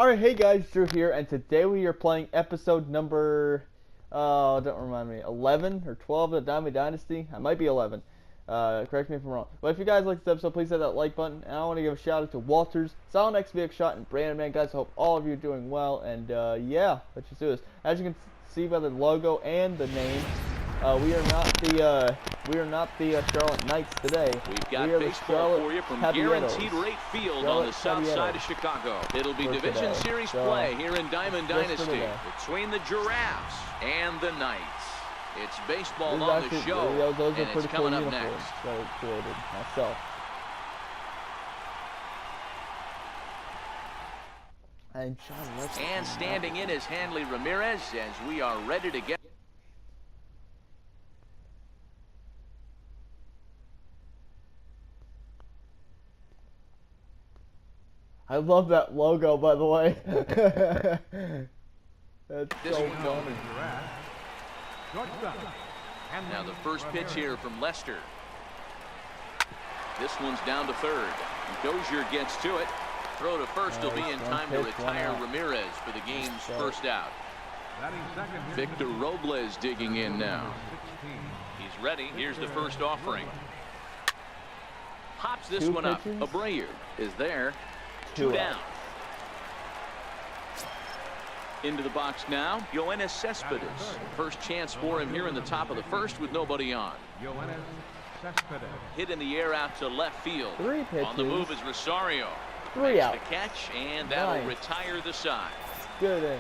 Alright, hey guys, Drew here, and today we are playing episode number, don't remind me, 11 or 12 of the Dynasty? I might be 11. Correct me if I'm wrong. But if you guys like this episode, please hit that like button. And I want to give a shout out to Walters, Silent XVX Shot, and Brandon, man. Guys, I hope all of you are doing well. And yeah, let's just do this. As you can see by the logo and the name, we are not the Charlotte Knights today. We've got baseball for you from Guaranteed Rate Field on the south side of Chicago. It'll be Division Series play here in Diamond Dynasty between the Giraffes and the Knights. It's baseball on the show, those and it's coming up next. That I created myself. And standing in is Hanley Ramirez as we are ready to get. I love that logo, by the way. That's this so one funny. Now the first pitch here from Lester. This one's down to third. Dozier gets to it. Throw to first will be in time to retire Ramirez for the game's first out. Victor Robles digging in now. He's ready. Here's the first offering. Pops this one up. Abreu is there. Two down. Into the box now, Yoenis Cespedes. First chance for him here in the top of the first with nobody on. Hit in the air out to left field. On the move is Rosario. Three out. The catch, and that'll retire the side. Good inning.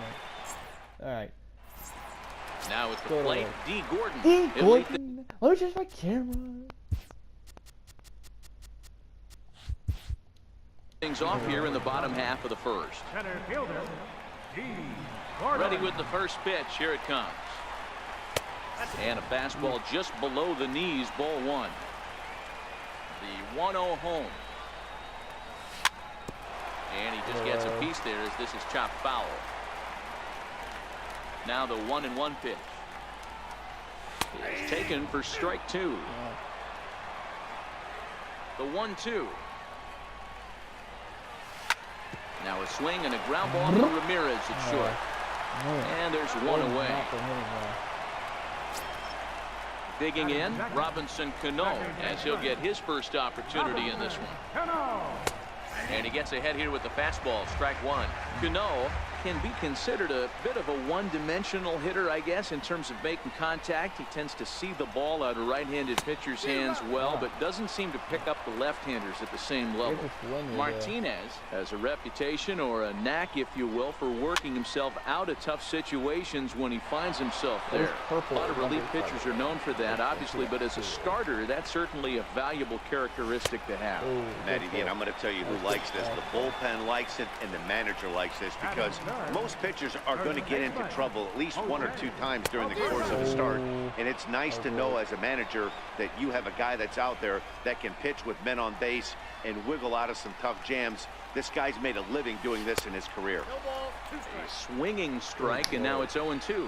All right. Now at the plate, D. Gordon. D. Gordon. Let me change my camera. Things off here in the bottom half of the first. Ready with the first pitch. Here it comes. And a fastball just below the knees. Ball one. The 1-0 home. And he just gets a piece there as this is chopped foul. Now the 1-1 pitch. It's taken for strike two. The 1-2. Now a swing and a ground ball to Ramirez at short. And there's one away. Digging in, Robinson Cano, as he'll get his first opportunity in this one. And he gets ahead here with the fastball, strike one. Cano can be considered a bit of a one-dimensional hitter, I guess, in terms of making contact. He tends to see the ball out of right-handed pitchers' hands well, but doesn't seem to pick up the left-handers at the same level. Martinez has a reputation, or a knack, if you will, for working himself out of tough situations when he finds himself there. A lot of relief pitchers are known for that, obviously, but as a starter, that's certainly a valuable characteristic to have. Matty, and I'm going to tell you who likes this. The bullpen likes it, and the manager likes this, because most pitchers are going to get into trouble at least one or two times during the course of a start. And it's nice to know as a manager that you have a guy that's out there that can pitch with men on base and wiggle out of some tough jams. This guy's made a living doing this in his career. A swinging strike, and now it's 0-2.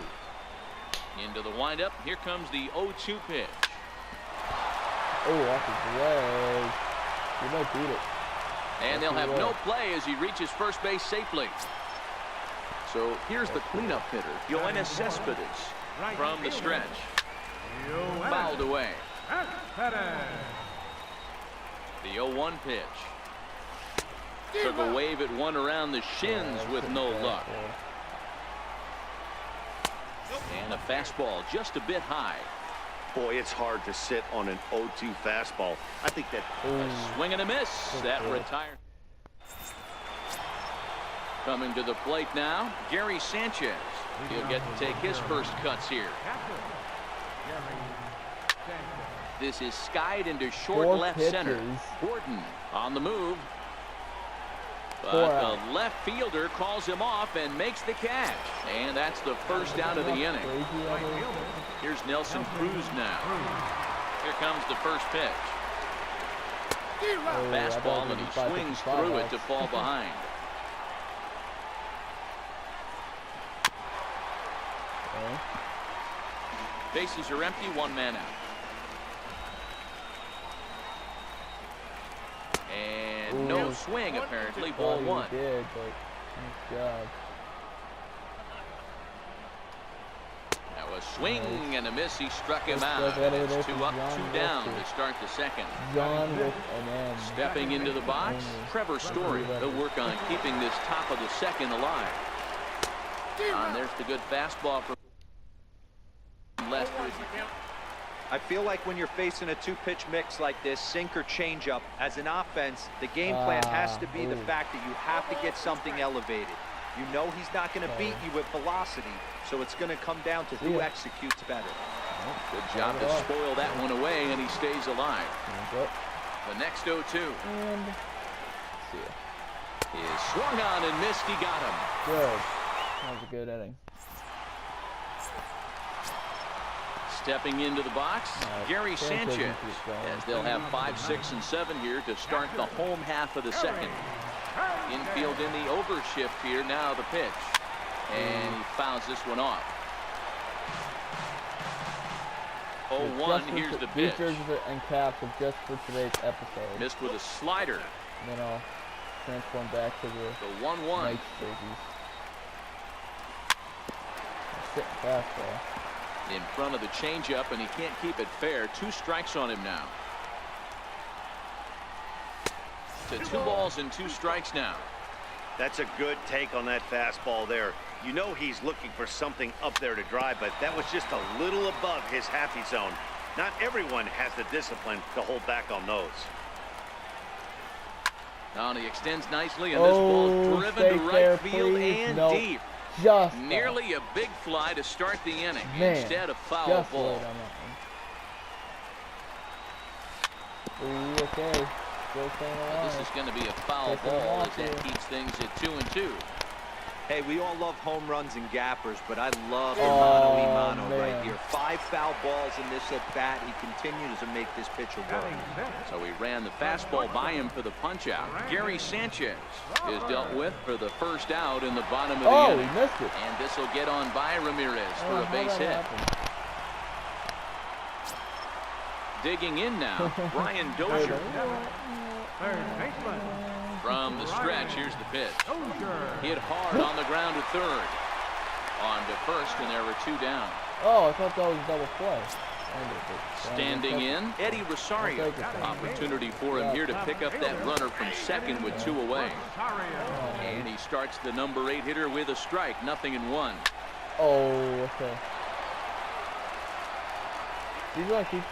Into the windup. Here comes the 0-2 pitch. Oh, off his leg. He might beat it. And they'll have no play as he reaches first base safely. So here's the cleanup hitter, Yoenis Cespedes, from the stretch. Fouled away. The 0-1 pitch. Took a wave at one around the shins with no luck. And a fastball just a bit high. Boy, it's hard to sit on an 0-2 fastball. I think that a swing and a miss. That retired. Coming to the plate now, Gary Sanchez. He'll get to take his first cuts here. This is skied into short left center. Gordon on the move. But the left fielder calls him off and makes the catch. And that's the first out of the inning. Here's Nelson Cruz now. Here comes the first pitch. Fastball, and he swings through it to fall behind. Bases are empty, one man out. And no swing, apparently. Ball one. Good job. Now a swing and a miss. He struck him out. It's 2 up, 2 down to start the second. John with an N. Stepping into the box, Trevor Story. They'll work on keeping this top of the second alive. And there's the good fastball from Lester. I feel like when you're facing a two-pitch mix like this, sink or changeup, as an offense, the game plan has to be the fact that you have to get something elevated. You know he's not going to beat you with velocity, so it's going to come down to who executes better. Good job to spoil that one away, and he stays alive. The next 0-2. And He is swung on and missed. He got him. good. That was a good inning. Stepping into the box, Gary Sanchez, as they'll have 5, 6, and 7 here to start the home half of the second. Infield in the overshift here. Now the pitch, and he fouls this one off. 0-1. Here's the pitch. Features and caps are just for today's episode. Missed with a slider. And then I'll transform back to the 1-1. Knights jerseys. Sitting fastball. In front of the changeup, and he can't keep it fair. 2 strikes on him now. To 2 balls and 2 strikes now. That's a good take on that fastball there. You know he's looking for something up there to drive, but that was just a little above his happy zone. Not everyone has the discipline to hold back on those. Now he extends nicely, and this ball driven to right field and deep. Just nearly a big fly to start the inning. Man, instead of foul ball. Ooh, okay. This is going to be a foul ball as that keeps things at 2-2. Hey, we all love home runs and gappers, but I love the mano-a-mano right here. 5 foul balls in this at-bat. He continues to make this pitcher work. So he ran the fastball by him for the punch-out. Gary Sanchez is dealt with for the first out in the bottom of the inning. He missed it. And this will get on by Ramirez for a base hit. Digging in now, Brian Dozier. From the stretch, here's the pitch. Hit hard on the ground to third. On to first, and there were 2 down. Oh, I thought that was a double play. Standing in, Eddie Rosario. Opportunity for him here to pick up that runner from second with 2 away. And he starts the number 8 hitter with a strike, 0-1. Oh, okay.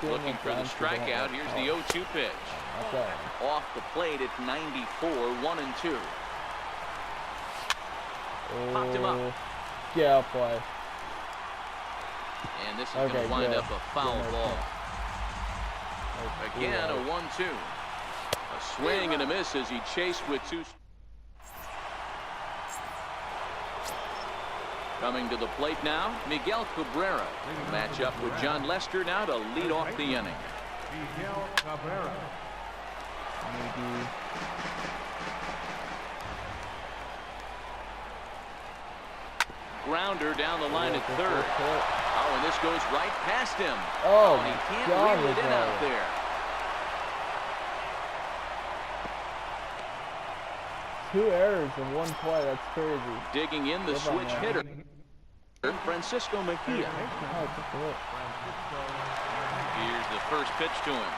Looking for the strikeout. Here's the 0-2 pitch. Okay. Off the plate at 94, 1-2. Popped him up. Yeah, play. And this is going to wind up a foul ball. Again, a 1-2. A swing and a miss as he chased with 2. Coming to the plate now, Miguel Cabrera. Match up with John Lester now to lead off the inning. Miguel Cabrera. Grounder down the line at third. Oh, and this goes right past him. Oh, and he can't reel it in out there. Two errors in one play. That's crazy. Digging in the switch hitter, Francisco Mejia. Here's the first pitch to him.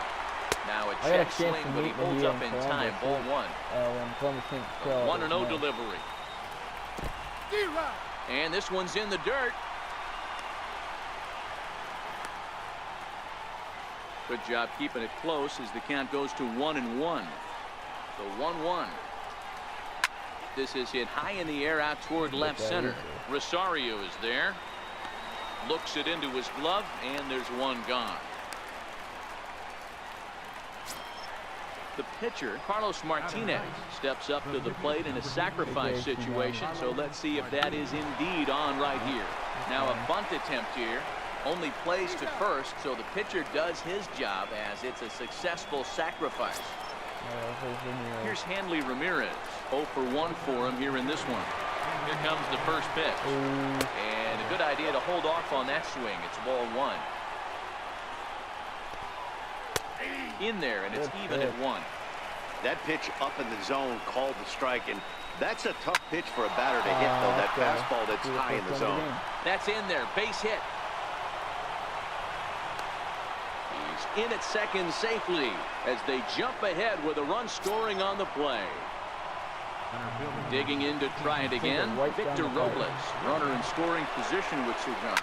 Now a check swing, but he holds up in time. Ball 1. 1-0 delivery. And this one's in the dirt. Good job keeping it close as the count goes to 1-1. So 1-1. This is hit high in the air out toward left center. Rosario is there. Looks it into his glove, and there's one gone. The pitcher, Carlos Martinez, steps up to the plate in a sacrifice situation. So let's see if that is indeed on right here. Now a bunt attempt here. Only plays to first, so the pitcher does his job as it's a successful sacrifice. Here's Hanley Ramirez. 0 for 1 for him here in this one. Here comes the first pitch. And a good idea to hold off on that swing. It's ball 1. In there, and it's even at 1. That pitch up in the zone called the strike, and That's a tough pitch for a batter to hit, though. That fastball that's high in the zone. That's in there. Base hit. He's in at second safely as they jump ahead with a run scoring on the play. Digging in to try it again. Victor Robles, runner in scoring position with 2 guns.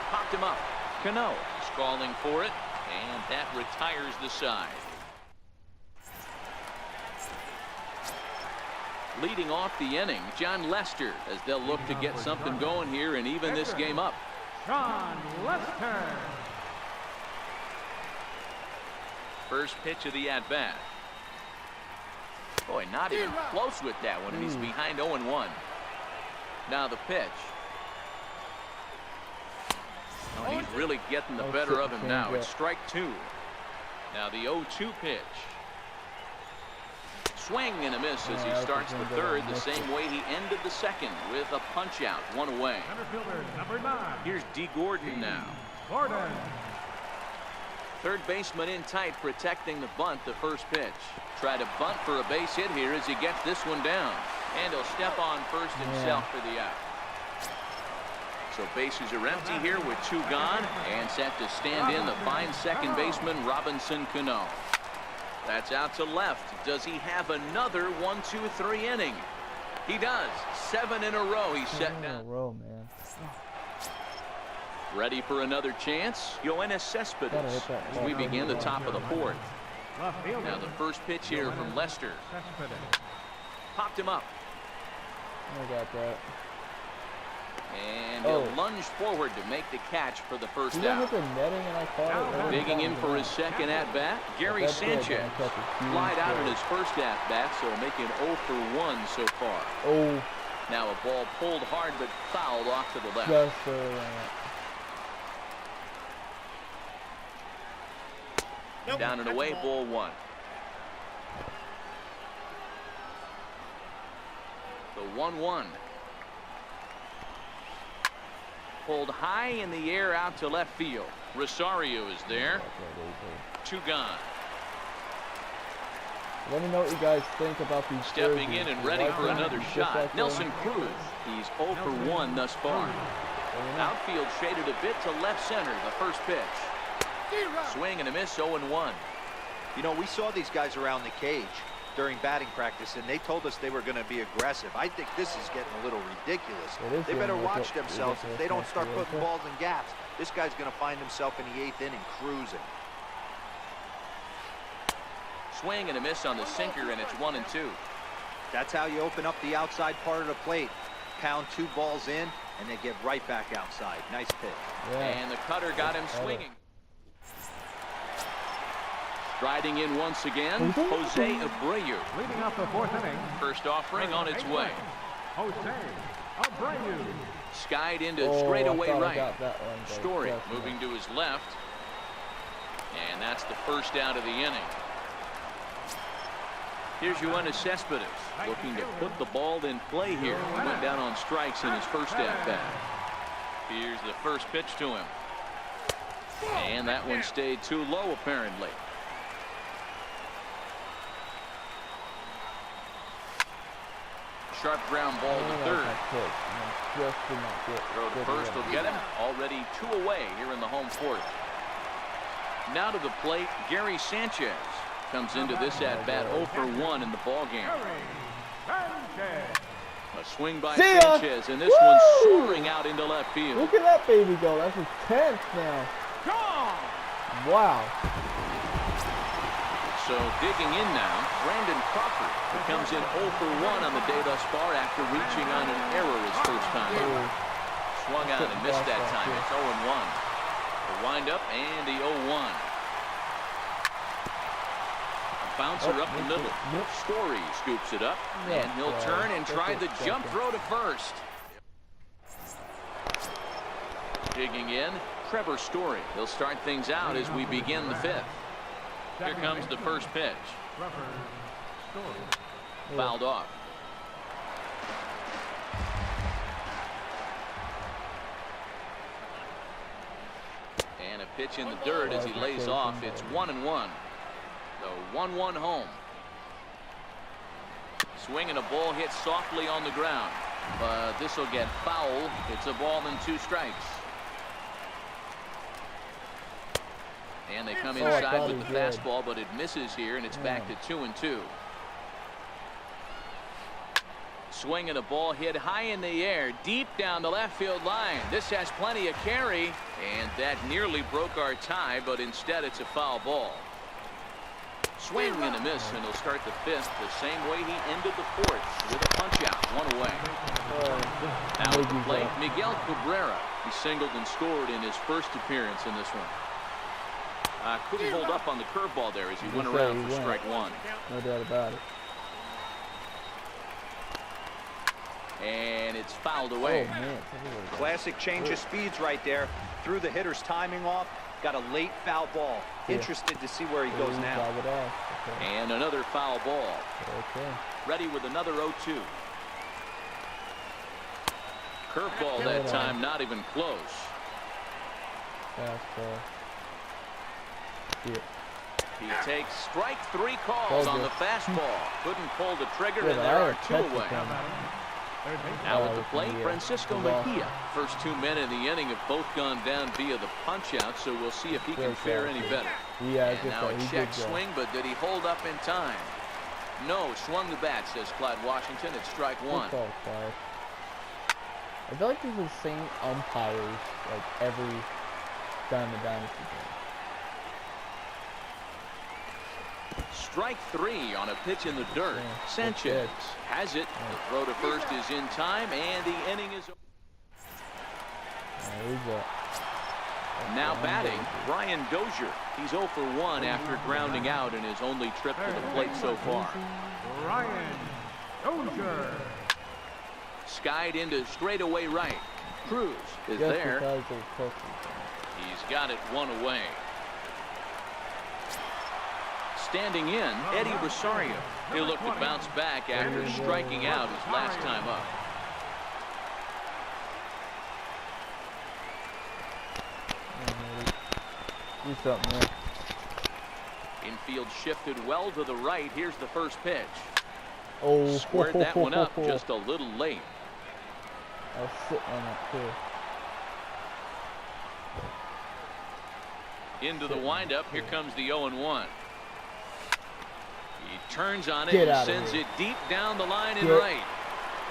Popped him up. Cano is calling for it, and that retires the side. Leading off the inning, John Lester, as they'll look to get something going here and even this game up. John Lester. First pitch of the at-bat. Boy, not even close with that one, and he's behind 0-1. Now the pitch. Oh, he's really getting the better of him now. It's strike 2. Now the 0-2 pitch. Swing and a miss as he starts the third the same way he ended the second with a punch out, 1 away. Number 9. Here's D. Gordon now. Gordon. Third baseman in tight, protecting the bunt, the first pitch. Try to bunt for a base hit here as he gets this one down. And he'll step on first himself for the out. So bases are empty here with 2 gone, and set to stand in the fine second baseman, Robinson Cano. That's out to left. Does he have another 1-2-3 inning? He does. 7 in a row. He's set down. Man. Ready for another chance? Yoenis Cespedes as we begin the top of the 4th. Now the first pitch here from Lester. Popped him up. I got that. And he'll lunge forward to make the catch for the first out. The netting and I caught it. Digging in for his second at-bat, Gary Sanchez. Flied out in his first at-bat, so making 0 for 1 so far. Oh. Now a ball pulled hard but fouled off to the left. Just Down and away, ball 1. The 1-1. Pulled high in the air out to left field. Rosario is there. 2 gone. Let me know what you guys think about these. Stepping in and ready for another shot. Nelson Cruz. He's 0 for 1 thus far. Outfield shaded a bit to left center. The first pitch. Swing and a miss, 0-1. You know, we saw these guys around the cage during batting practice, and they told us they were going to be aggressive. I think this is getting a little ridiculous. They better watch themselves if they don't start putting balls in gaps. This guy's going to find himself in the 8th inning cruising. Swing and a miss on the sinker, and it's 1-2. That's how you open up the outside part of the plate. Pound 2 balls in, and they get right back outside. Nice pitch. And the cutter got him swinging. Striding in once again, Jose Abreu. Leading off the 4th inning. First offering on its way. Jose Abreu. Skied into straightaway right. Story moving to his left. And that's the first out of the inning. Here's Yoenis Cespedes looking to put the ball in play here. He went down on strikes in his first at-bat. Here's the first pitch to him. And that one stayed too low apparently. Sharp ground ball to third. Throw to first will get him. Already 2 away here in the home 4th. Now to the plate, Gary Sanchez comes into this at-bat 0 for 1 in the ballgame. A swing by Sanchez, and this one's soaring out into left field. Look at that baby go. That's his 10th now. Wow. So digging in now, Brandon Crawford, who comes in 0 for 1 on the day thus far after reaching on an error his first time. Swung out and missed that time. It's 0-1. The windup and the 0-1. Bouncer up the middle. Story scoops it up, and he'll turn and try the jump throw to first. Digging in, Trevor Story. He'll start things out as we begin the 5th. Here comes the first pitch. Fouled off. And a pitch in the dirt as he lays off. It's 1-1. So 1-1 home. Swing and a ball hit softly on the ground. But this will get foul. It's a ball and 2 strikes. And they come inside with the fastball, but it misses here, and it's back to 2-2. Swing and a ball hit high in the air, deep down the left field line. This has plenty of carry, and that nearly broke our tie, but instead it's a foul ball. Swing and a miss, and he'll start the 5th the same way he ended the 4th, with a punch-out, 1 away. Now at the plate, Miguel Cabrera. He singled and scored in his first appearance in this one. Couldn't hold up on the curveball there as he went around for strike 1. No doubt about it. And it's fouled away. Oh, man. Classic change of speeds right there. Threw the hitter's timing off. Got a late foul ball. Interested to see where he goes now. Okay. And another foul ball. Okay. Ready with another 0-2. Curveball that time, not even close. Fastball. He takes strike 3 calls on the fastball. Couldn't pull the trigger, and there are 2 away. Now at the plate, Francisco Mejia. First 2 men in the inning have both gone down via the punch-out, so we'll see if he can fare any better. Yeah, and now a check swing, but did he hold up in time? No, swung the bat, says Clyde Washington. It's strike 1. I feel like there's the same umpires like every time the Dynasty game. Strike 3 on a pitch in the dirt. Sanchez has it. The throw to first is in time, and the inning is over. Now batting, Brian Dozier. He's 0 for 1 after grounding out in his only trip to the plate so far. Brian Dozier. Skied into straightaway right. Cruz is there. He's got it 1 away. Standing in, Eddie Rosario. He'll look to bounce back after striking out his last time up. Do something, man. Infield shifted well to the right. Here's the first pitch. Oh, squared that one up just a little late. I was sitting on that too. Into the windup. Here comes the 0-1. He turns on it and sends it deep down the line in right.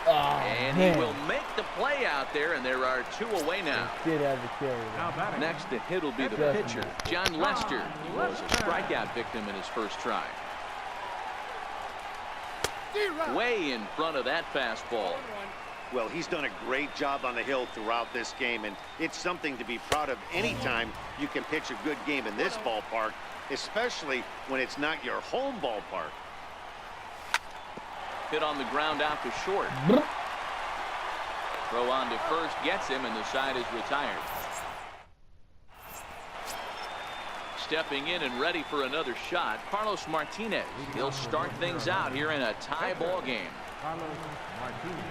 And he will make the play out there, and there are 2 away now. Did have the carry. Next to hit will be the pitcher, John Lester. He was a strikeout victim in his first try. Way in front of that fastball. Well, he's done a great job on the hill throughout this game, and it's something to be proud of anytime you can pitch a good game in this ballpark, especially when it's not your home ballpark. Hit on the ground out to short. Throw on to first gets him, and the side is retired. Stepping in and ready for another shot, Carlos Martinez. He'll start things out here in a tie ball game. Carlos Martinez.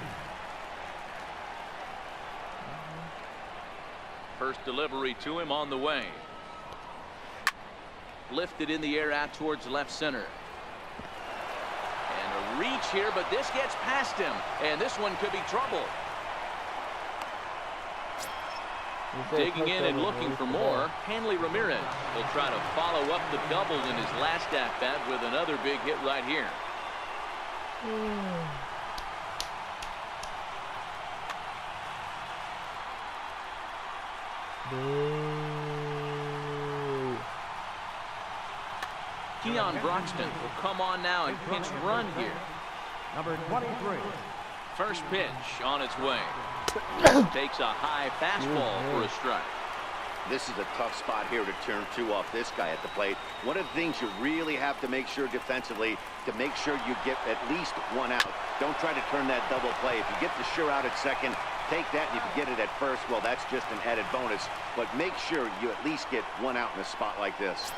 First delivery to him on the way. Lifted in the air out towards left center. And a reach here, but this gets past him. And this one could be trouble. Digging in and looking for more, Hanley Ramirez will try to follow up the doubles in his last at-bat with another big hit right here. Keon Broxton will come on now and pinch run here. Number 23. First pitch on its way. Takes a high fastball for a strike. This is a tough spot here to turn 2 off this guy at the plate. One of the things you really have to make sure defensively to make sure you get at least 1 out. Don't try to turn that double play. If you get the sure out at second, take that, and if you get it at first, well, that's just an added bonus. But make sure you at least get 1 out in a spot like this.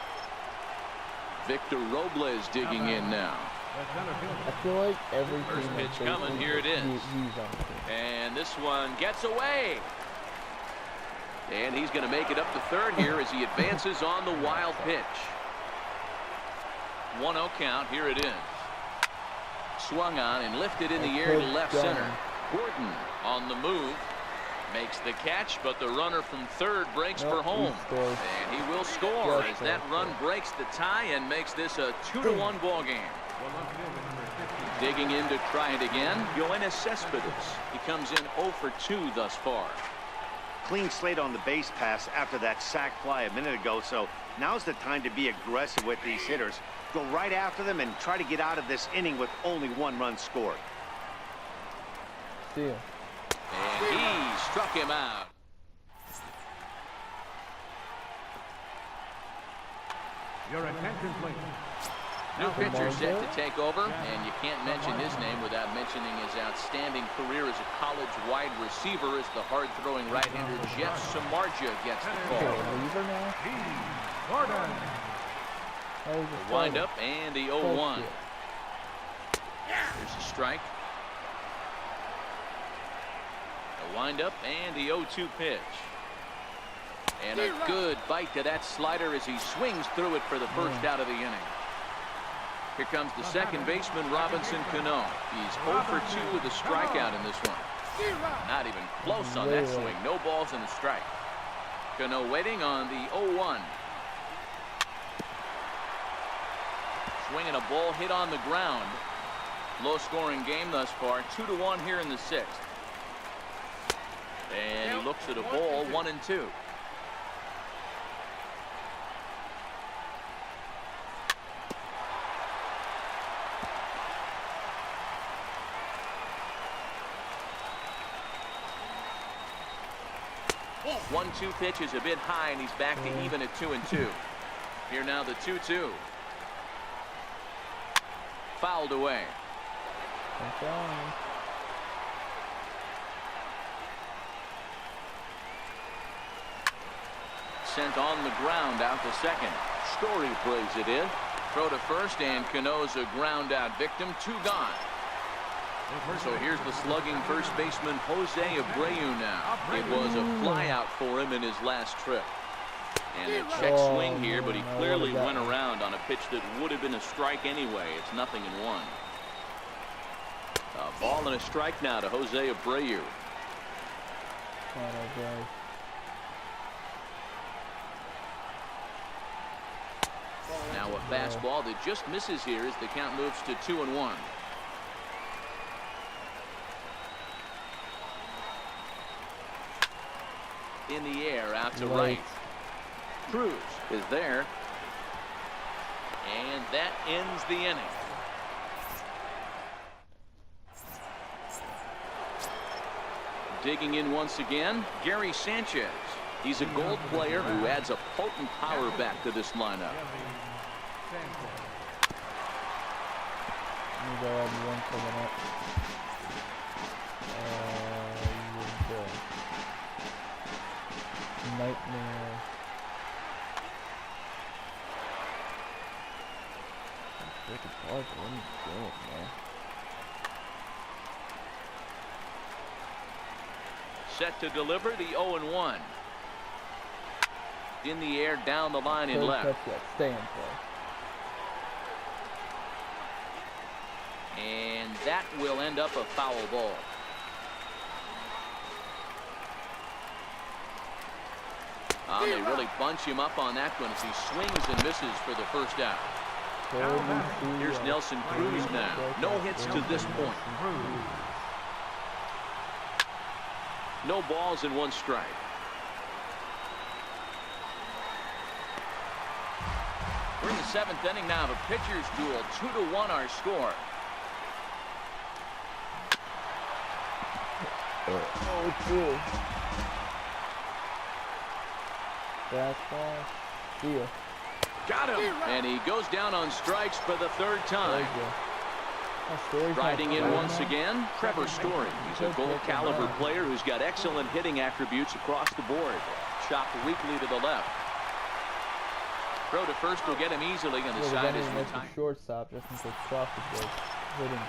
Victor Robles digging in now. I feel like every First pitch coming, here it is. And this one gets away. And he's going to make it up to third here as he advances on the wild pitch. 1-0 count, here it is. swung on and lifted in the air to left center. Gordon on the move. Makes the catch, but the runner from third breaks for home. And he will score as that run breaks the tie and makes this a 2-1 ball game. Digging in to try it again, Yoenis Cespedes. He comes in 0 for 2 thus far. Clean slate on the base pass after that sac fly a minute ago, so now's the time to be aggressive with these hitters. Go right after them and try to get out of this inning with only 1 run scored. Steal. And he struck him out. Your attention, please. New pitcher set to take over, and you can't mention his name without mentioning his outstanding career as a college wide receiver as the hard-throwing right-hander Jeff Samardzija gets the call. Gordon. The wind-up and the 0-1. Here's a strike. The wind-up and the 0-2 pitch. And a good bite to that slider as he swings through it for the first out of the inning. Here comes the second baseman, Robinson Cano. He's 0 for 2 with a strikeout in this one. Not even close on that swing. No balls and a strike. Cano waiting on the 0-1. Swinging a ball hit on the ground. Low-scoring game thus far. 2-1 here in the 6th. And he looks at a ball, 1-2. One-two pitch is a bit high, and he's back to even at 2-2. Here now the 2-2. Fouled away. Sent on the ground out to second. Story plays it in. Throw to first, and Cano's a ground out victim. 2 gone. So here's the slugging first baseman Jose Abreu now. It was a flyout for him in his last trip. And a check swing here, but he clearly went around on a pitch that would have been a strike anyway. It's 0-1. A ball and a strike now to Jose Abreu. Now a fastball that just misses here as the count moves to 2-1. In the air out to right. Cruz is there. And that ends the inning. Digging in once again, Gary Sanchez. He's a Gold player who adds a potent power back to this lineup. Nightmare. Set to deliver the 0-1. In the air, down the line and left. Stay in play. And that will end up a foul ball. They really bunch him up on that one as he swings and misses for the first out. Here's Nelson Cruz now. No hits to this point. No balls and 1 strike. We're in the 7th inning now of a pitcher's duel. 2-1 our score. Fastball. Deal. Got him. And he goes down on strikes for the 3rd time. Riding in once again, Trevor Story. He's a Gold caliber player who's got excellent hitting attributes across the board. Chopped weakly to the left. Throw to first will get him easily, and the side is retired. Shortstop just in case Trout is good.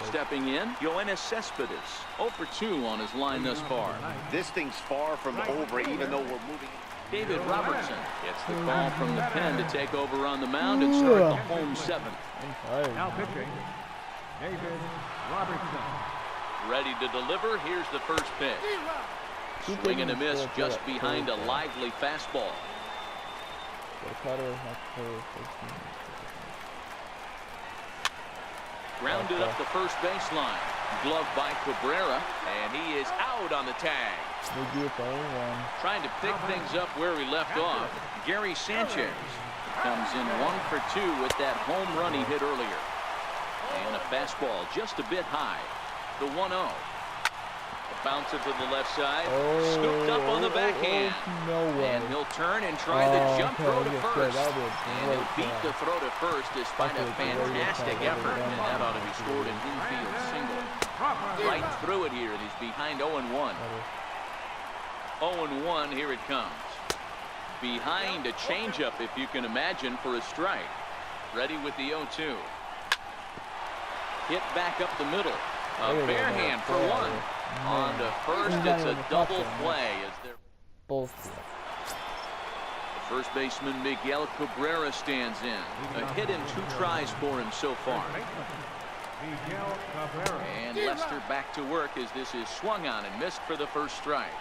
Stepping in, Yoenis Cespedes. 0 for 2 on his line thus far. This thing's far from over, even though we're moving. David Robertson gets the call from the pen to take over on the mound and start the home 7th. Now pitching, David Robertson. Ready to deliver. Here's the first pitch. Swing and a miss just behind a lively fastball. Grounded up the first baseline. Glove by Cabrera, and he is out on the tag. Trying to pick things up where he left off. Gary Sanchez comes in 1 for 2 with that home run he hit earlier. And a fastball just a bit high. The 1-0. Bounce it to the left side. Scooped up on the backhand. And he'll turn and try the jump throw to first. And he'll beat the throw to first despite a fantastic effort. And that ought to be scored an infield single. Right through it here. And he's behind 0-1. 0-1, here it comes. Behind a changeup, if you can imagine, for a strike. Ready with the 0-2. Hit back up the middle. A bare hand for one. On to first, it's a double play. Both. The first baseman Miguel Cabrera stands in. A hit in 2 tries for him so far. And Lester back to work as this is swung on and missed for the first strike.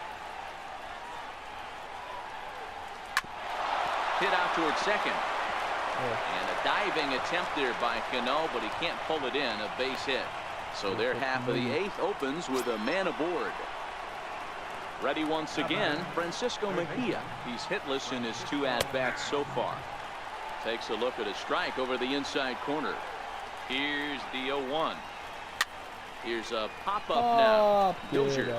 Hit out towards second. And a diving attempt there by Cano, but he can't pull it in. A base hit. So their half of the 8th opens with a man aboard. Ready once again, Francisco Mejia. He's hitless in his 2 at-bats so far. Takes a look at a strike over the inside corner. Here's the 0-1. Here's a pop-up now. Dozier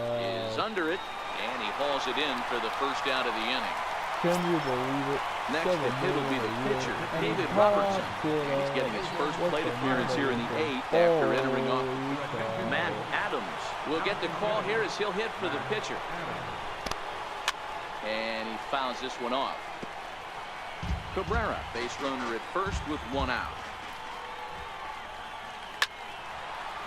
is under it, and he hauls it in for the first out of the inning. Can you believe it? Next, the hit will be the pitcher, David Robertson. He's getting his first plate appearance here in the 8th after entering off. Matt Adams will get the call here as he'll hit for the pitcher. And he fouls this one off. Cabrera, base runner at first with 1 out.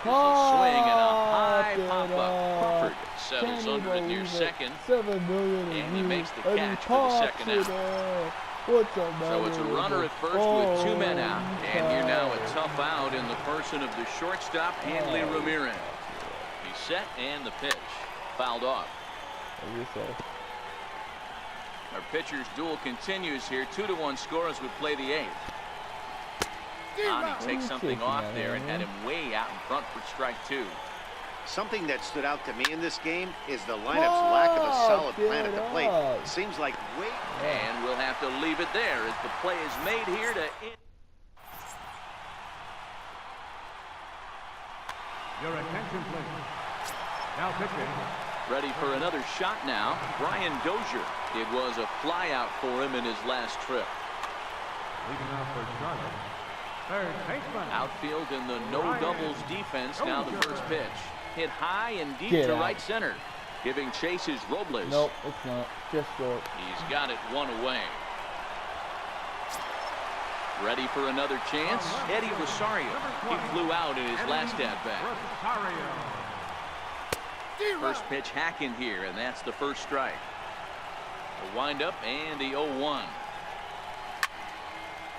There's a swing and a high pop-up. Crawford settles under it near second. And he makes the catch for the second out. So it's a runner at first with 2 men out. And here now a tough out in the person of the shortstop, Hanley Ramirez. He's set and the pitch. Fouled off. Our pitcher's duel continues here. 2-1 score as we play the 8th. He takes something off there and had him way out in front for strike 2. Something that stood out to me in this game is the lineup's lack of a solid plan at the plate. It seems like and we'll have to leave it there as the play is made here to end. Your attention, please. Now pitching. Ready for another shot now. Brian Dozier. It was a fly out for him in his last trip. Leading off for starter. Third baseman. Outfield in the no doubles defense. Now the first pitch. Hit high and deep to right center. Giving chase is Robles. Nope, it's not. Just short. He's got it 1 away. Ready for another chance. Eddie Rosario. He flew out in his last at-bat. First pitch hack in here, and that's the first strike. The windup and the 0-1.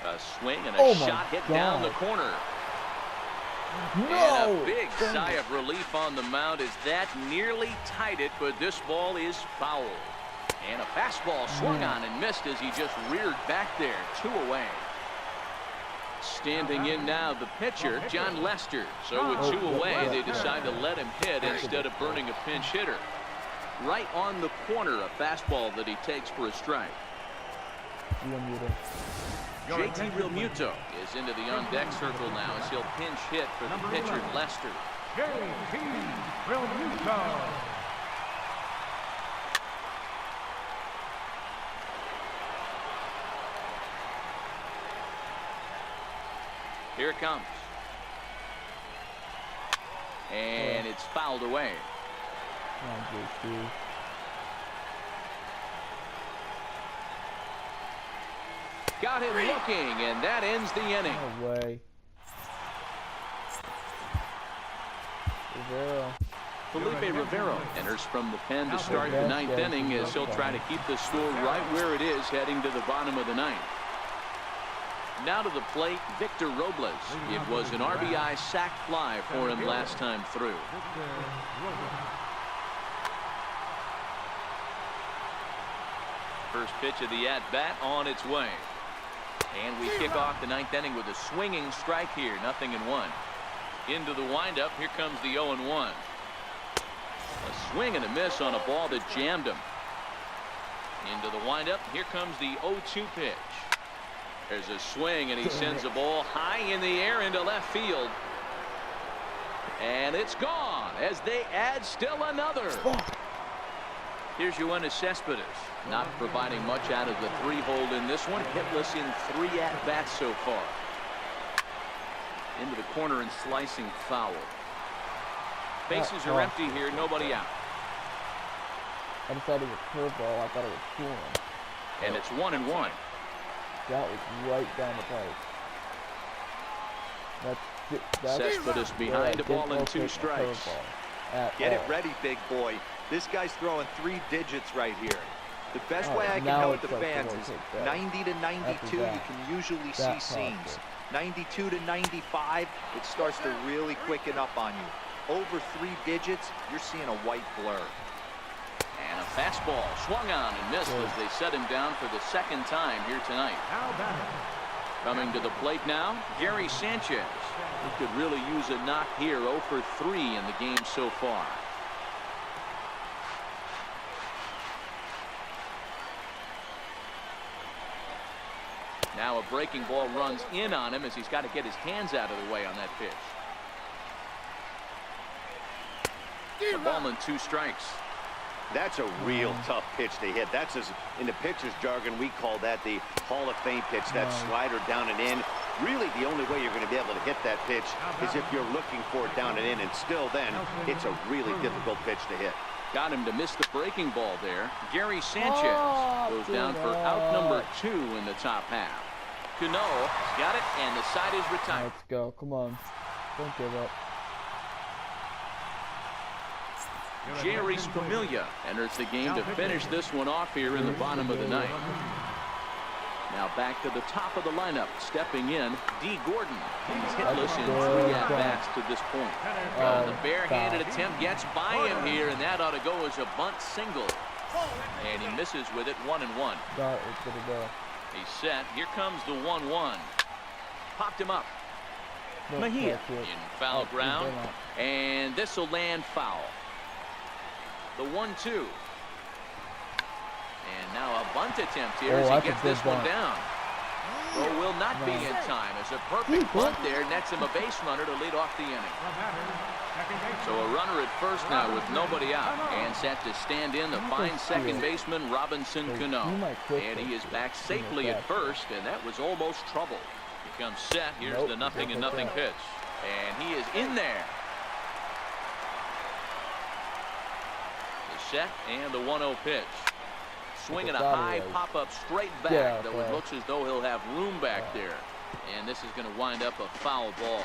A swing and a shot hit down the corner. And a big sigh of relief on the mound as that nearly tied it, but this ball is foul. And a fastball swung on and missed as he just reared back there. 2 away. Standing in now the pitcher, John Lester. So with 2 away, they decide to let him hit instead of burning a pinch hitter. Right on the corner, a fastball that he takes for a strike. JT Realmuto is into the on-deck circle now as he'll pinch hit for the pitcher, Lester. JT Realmuto. Here it comes. And it's fouled away. Got him looking, and that ends the inning. No way. Rivero. Felipe Rivero enters from the pen to start the 9th inning as he'll try to keep the score right where it is heading to the bottom of the 9th. Now to the plate, Victor Robles. It was an RBI sac fly for him last time through. First pitch of the at-bat on its way. And we kick off the 9th inning with a swinging strike here. 0-1. Into the windup. Here comes the 0-1. A swing and a miss on a ball that jammed him. Into the windup. Here comes the 0-2 pitch. There's a swing, and he sends the ball high in the air into left field. And it's gone as they add still another. Here's Yoenis Cespedes, not providing much out of the 3-hole in this one. Hitless in 3 at-bats so far. Into the corner and slicing foul. Bases are empty here, nobody out. I decided it was curveball. I thought it was cool. And it's 1-1. That was right down the pipe. That's Cespedes behind the ball and 2 strikes. Get it ready, big boy. This guy's throwing 3 digits right here. The best way I can help the fans is 90 to 92. You can usually see seams. 92 to 95, it starts to really quicken up on you. Over 3 digits, you're seeing a white blur. And a fastball swung on and missed as they set him down for the 2nd time here tonight. Coming to the plate now, Gary Sanchez. He could really use a knock here. 0 for 3 in the game so far. Now a breaking ball runs in on him as he's got to get his hands out of the way on that pitch. A ball and 2 strikes. That's a real tough pitch to hit. That's, as in the pitcher's jargon, we call that the Hall of Fame pitch, that slider down and in. Really, the only way you're going to be able to hit that pitch is if you're looking for it down and in, and still then, it's a really difficult pitch to hit. Got him to miss the breaking ball there. Gary Sanchez goes down for out number 2 in the top half. Cano got it, and the side is retired. Let's go. Come on. Don't give up. Jerry Familia enters the game to finish this one off here in the bottom of the 9th. Now back to the top of the lineup. Stepping in, D. Gordon. He's hitless in 3 at-bats to this point. The barehanded attempt gets by him here, and that ought to go as a bunt single. And he misses with it. 1-1. He's set. Here comes the 1-1. Popped him up. Mejia in foul ground, and this will land foul. The 1-2. And now a bunt attempt here as he gets this one down. Throw will not be in time as a perfect bunt there nets him a base runner to lead off the inning. So a runner at first now with nobody out, and set to stand in the fine second baseman Robinson Cano. And he is back safely at first, and that was almost trouble. He comes set. Here's the 0-0 pitch, and he is in there. Set and the 1-0 pitch. Swinging a high pop-up straight back, though it looks as though he'll have room back there. And this is going to wind up a foul ball.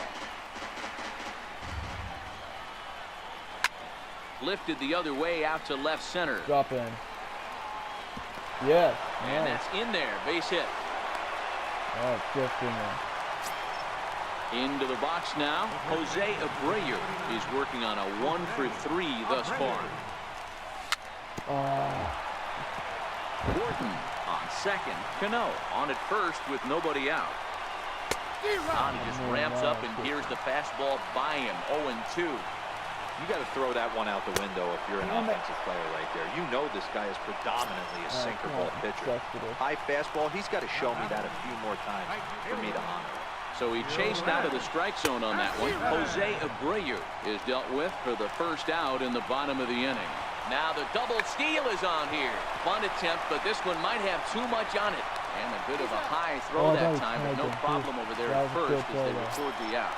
Lifted the other way out to left center. Drop in. Yes. And that's in there. Base hit. Oh, just in there. Into the box now. Jose Abreu is working on a 1 for 3 thus far. Gordon on second. Cano on at first with nobody out. He just ramps up, and here's the fastball by him. 0-2. You got to throw that one out the window if you're an offensive player right there. You know this guy is predominantly a sinker ball pitcher. High fastball, he's got to show me that a few more times for me to honor. So he chased out of the strike zone on that one. Jose Abreu is dealt with for the first out in the bottom of the inning. Now the double steal is on here. Bunt attempt, but this one might have too much on it. And a bit of a high throw that time, but no problem over there at first as they record the out.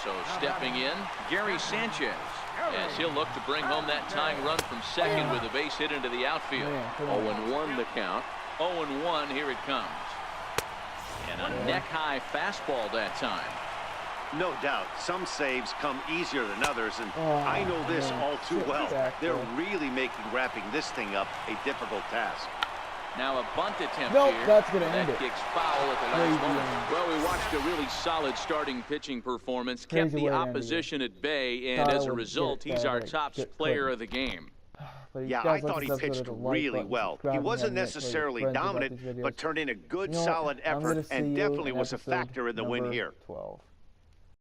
So stepping in, Gary Sanchez, as he'll look to bring home that tying run from second with a base hit into the outfield. 0-1 the count. 0-1, here it comes. And a neck-high fastball that time. No doubt, some saves come easier than others, and I know this all too well. They're really making wrapping this thing up a difficult task. Now a bunt attempt Nope, here. that's going to end That it. kicks foul at the last moment. Well, we watched a really solid starting pitching performance, kept the opposition at bay, and as a result, he's our top player of the game. Yeah, I thought he pitched really well. He wasn't necessarily dominant, but turned in a good, solid effort and definitely was a factor in the win here. 12.